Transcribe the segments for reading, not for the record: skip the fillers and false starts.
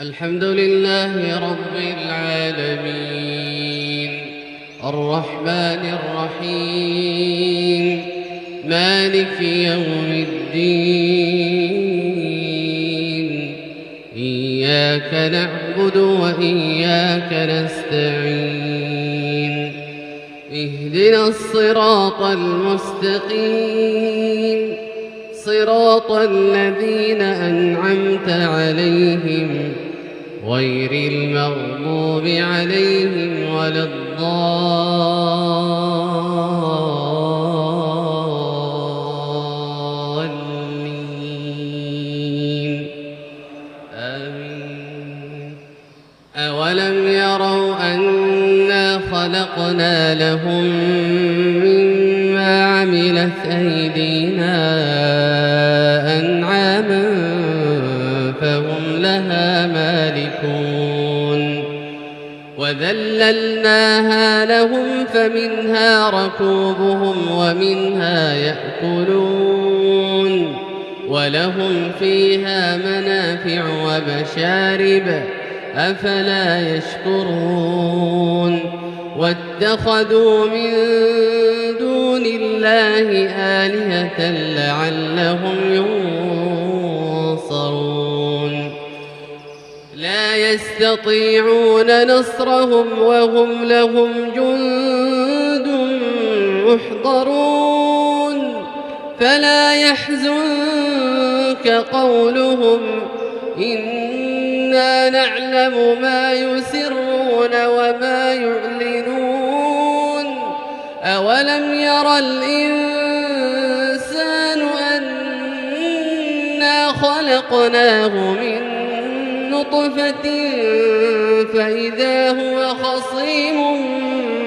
الحمد لله رب العالمين الرحمن الرحيم مالك يوم الدين إياك نعبد وإياك نستعين اهدنا الصراط المستقيم صراط الذين أنعمت عليهم غير المغضوب عليهم ولا الضالين آمين. أولم يروا أنا خلقنا لهم مما عملت أيدينا أنعاما فهم لها مالكون وذللناها لهم فمنها ركوبهم ومنها يأكلون ولهم فيها منافع ومشارب أفلا يشكرون واتخذوا من دون الله آلهة لعلهم ينصرون لا يستطيعون نصرهم وهم لهم جند محضرون فلا يحزنك قولهم إنا نعلم ما يسرون وما يعلنون أولم ير الإنسان أنا خلقناه من نطفة فإذا هو خصيم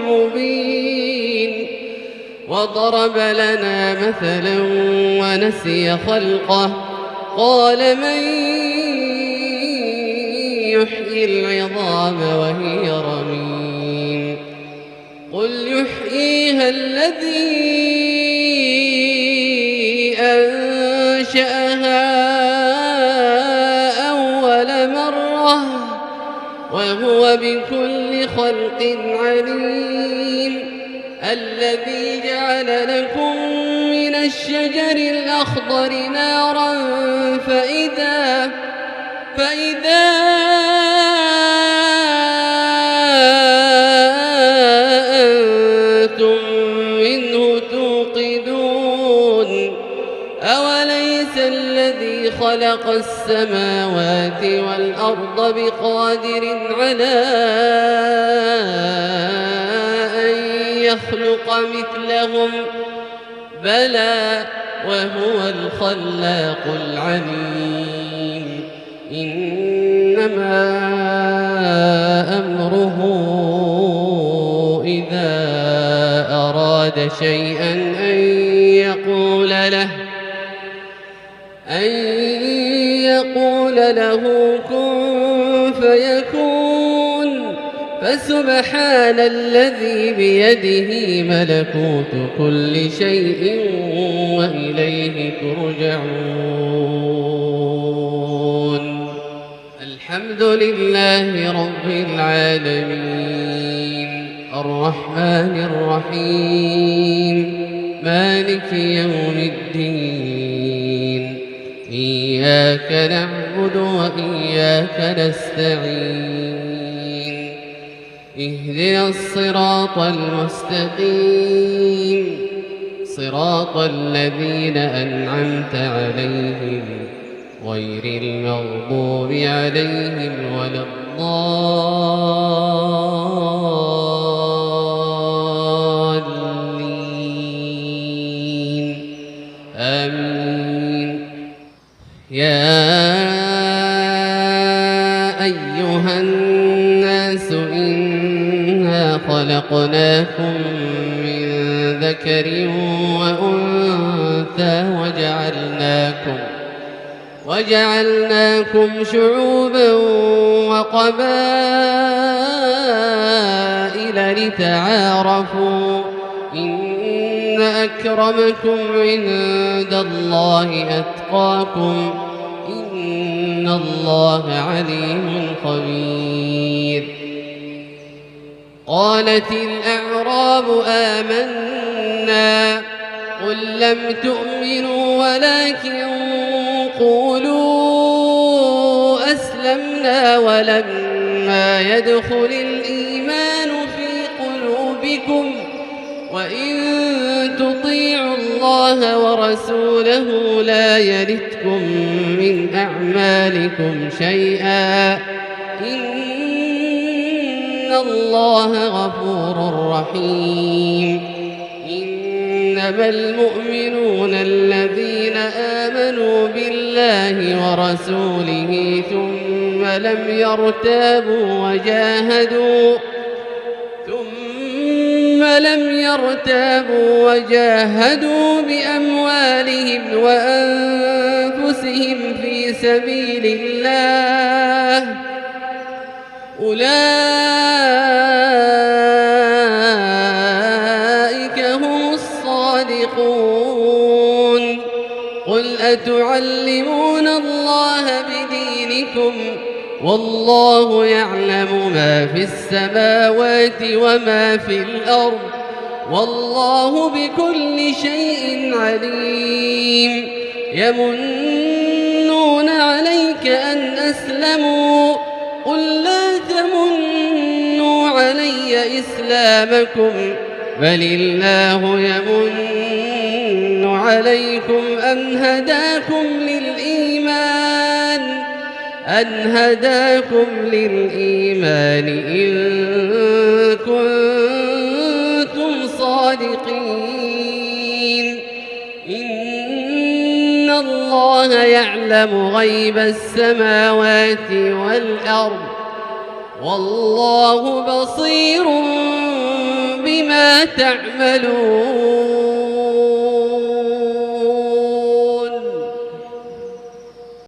مبين وضرب لنا مثلا ونسي خلقه قال من يحيي العظام وهي رميم قل يحييها الذي أنشأها أول مرة وهو بكل خلق عليم الذي جعل لكم من الشجر الأخضر نارا فإذا أنتم منه توقدون أوليس الذي خلق السماوات والأرض بقادر على أن يخلق مثلهم بلى وهو الخلاق العليم إنما أمره إذا أراد شيئا أن يقول له كن فيكون فسبحان الذي بيده ملكوت كل شيء وإليه ترجعون الحمد لله رب العالمين الرحمن الرحيم مالك يوم الدين إياك نعبد وإياك نستعين اهدنا الصراط المستقيم صراط الذين أنعمت عليهم غير المغضوب عليهم ولا الضالين آمين. يا أيها الناس إنا خلقناكم من ذكر وأنثى وجعلناكم شعوبا وقبائل لتعارفوا إن أكرمكم عند الله أتقاكم إن الله عليم خبير. قالت الأعراب آمنا قل لم تؤمنوا ولكن قولوا أسلمنا ولما يدخل الإيمان في قلوبكم وإن تطيعوا الله ورسوله لا يلتكم من أعمالكم شيئا إن الله غفور رحيم. إنما المؤمنون الذين آمنوا بالله ورسوله ثم لم يرتابوا وجاهدوا بأموالهم وأنفسهم في سبيل الله أولئك هم الصادقون. قل أتعلمون الله بدينكم والله يعلم ما في السماوات وما في الأرض والله بكل شيء عليم. يمنون عليك أن أسلموا قل لا تمنوا علي إسلامكم بل الله يمن عليكم أن هداكم للإيمان إن كنتم صادقين. إن الله يعلم غيب السماوات والأرض والله بصير بما تعملون.